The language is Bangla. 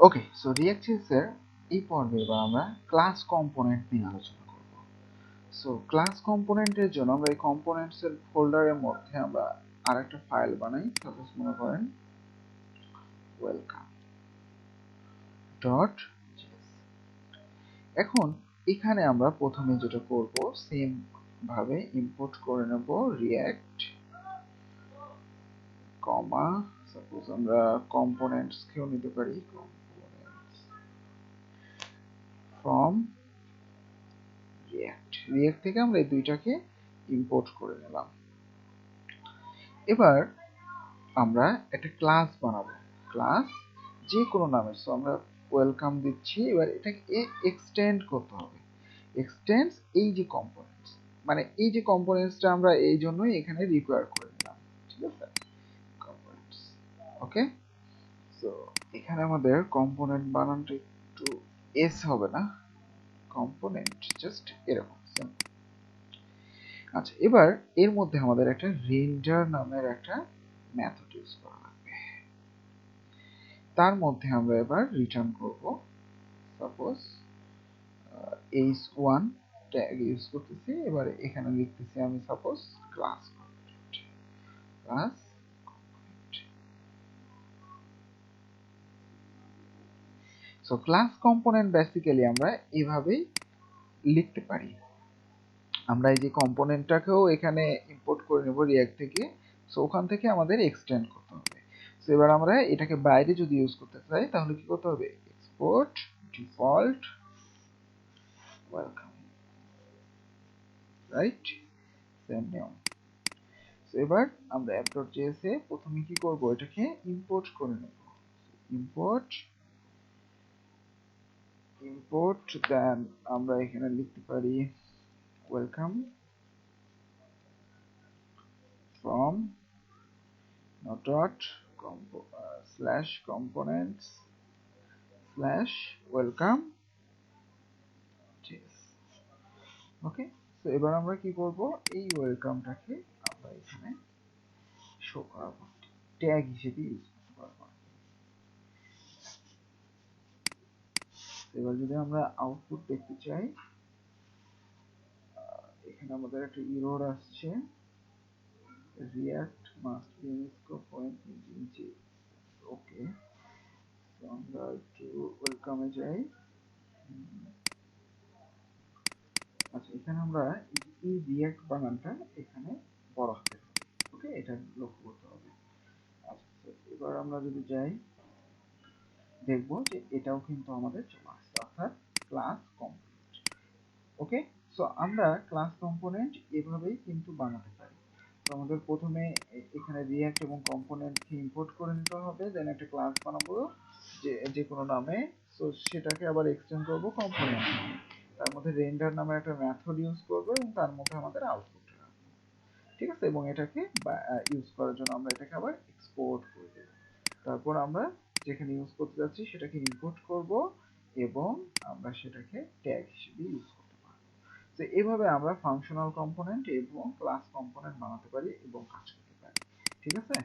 ওকে, সো রিঅ্যাক্ট.js এর এই পর্বে এবার আমরা ক্লাস কম্পোনেন্ট নিয়ে আলোচনা করব। সো ক্লাস কম্পোনেন্টের জন্য আমরা এই কম্পোনেন্টস এর ফোল্ডারের মধ্যে আমরা আরেকটা ফাইল বানাই। সাপোজ মনে করেন welcome.js। এখন এখানে আমরা প্রথমে যেটা করব, সেম ভাবে ইম্পোর্ট করে নেব রিঅ্যাক্ট কমা, সাপোজ আমরা কম্পোনেন্টস কেও নিতে পারি, ফ্রম রিঅ্যাক্ট থেকে আমরা এই দুইটাকে ইম্পোর্ট করে নিলাম। এবার আমরা একটা ক্লাস বানাবো, ক্লাস যে কোনো নামে। সো আমরা ওয়েলকাম দিচ্ছি, এবার এটাকে এক্সটেন্ড করতে হবে। এক্সটেন্ডস এই যে কম্পোনেন্টস, মানে এই যে কম্পোনেন্টসটা আমরা এই জন্যই এখানে রিকোয়ার করে নিলাম, ঠিক আছে? কম্পোনেন্টস, ওকে। সো এখানে আমাদের কম্পোনেন্ট বানানটা একটু এস হবে না, কম্পোনেন্ট জাস্ট এরকম সিম্পল। আচ্ছা, এবার এর মধ্যে আমাদের একটা রেন্ডার নামের একটা মেথড ইউজ করা লাগবে। তার মধ্যে আমরা এবার রিটার্ন করব, সাপোজ h1 ট্যাগ ইউজ করতেছি। এবার এখানে লিখতেছি আমি suppose class class. So class component basically আমরা এভাবেই লিখতে পারি। আমরা এই যে কম্পোনেন্টটাকেও এখানে ইম্পোর্ট করে নেব রিঅ্যাক্ট থেকে। সো ওখান থেকে আমাদের এক্সটেন্ড করতে হবে। সো এবার আমরা এটাকে বাইরে যদি ইউজ করতে চাই তাহলে কি করতে হবে, export default welcome, right? Same নিয়ম। সো এবার আমরা app.js এ প্রথমে কি করব, এটাকে ইম্পোর্ট করে নেব। ইম্পোর্ট দেন আমরা এখানে লিখতে পারি welcome from slash components slash welcome js। Okay, so এবার আমরা কি করব, এই ওয়েলকামটাকে আমরা এখানে শো করাবো, ট্যাগ হিসেবে ইউজ করতে পারবো। এবার যদি আমরা আউটপুট দেখতে চাই, এখানে আমাদের একটা এরর আসছে, react must be in scope when using js। ওকে, তো আমরা একটু ওয়েলকামে যাই। আচ্ছা, এখানে আমরা এই রিঅ্যাক্ট বানানটা এখানে বড় হাতের হবে, ওকে, এটা লক্ষ্য করতে হবে। আচ্ছা, এবার আমরা যদি যাই দেখবো যে এটাও কিন্তু আমাদের চলে আসছে, অর্থাৎ ক্লাস কম্পোনেন্ট। ওকে, সো আমরা ক্লাস কম্পোনেন্ট এভাবেই কিন্তু বানাতে পারি। তো আমাদের প্রথমে এখানে রিঅ্যাক্ট এবং কম্পোনেন্টকে ইম্পোর্ট করে নিতে হবে, দেন একটা ক্লাস বানাবো যে কোনো নামে। সো সেটাকে আবার এক্সটেন্ড করব কম্পোনেন্ট নামে, তার মধ্যে রেন্ডার নামে একটা মেথড ইউজ করব এবং তার মধ্যে আমাদের আউটপুট রাখবো, ঠিক আছে? এবং এটাকে ইউজ করার জন্য আমরা এটাকে আবার এক্সপোর্ট করে দেব। তারপর আমরা যেখানে ইউজ করতে যাচ্ছি সেটাকে ইম্পোর্ট করব এবং আমরা সেটাকে ট্যাগ হিসেবে ইউজ করতে পারবো। তো এইভাবে আমরা ফাংশনাল কম্পোনেন্ট এবং ক্লাস কম্পোনেন্ট বানাতে পারি এবং কাজ করতে পারি, ঠিক আছে?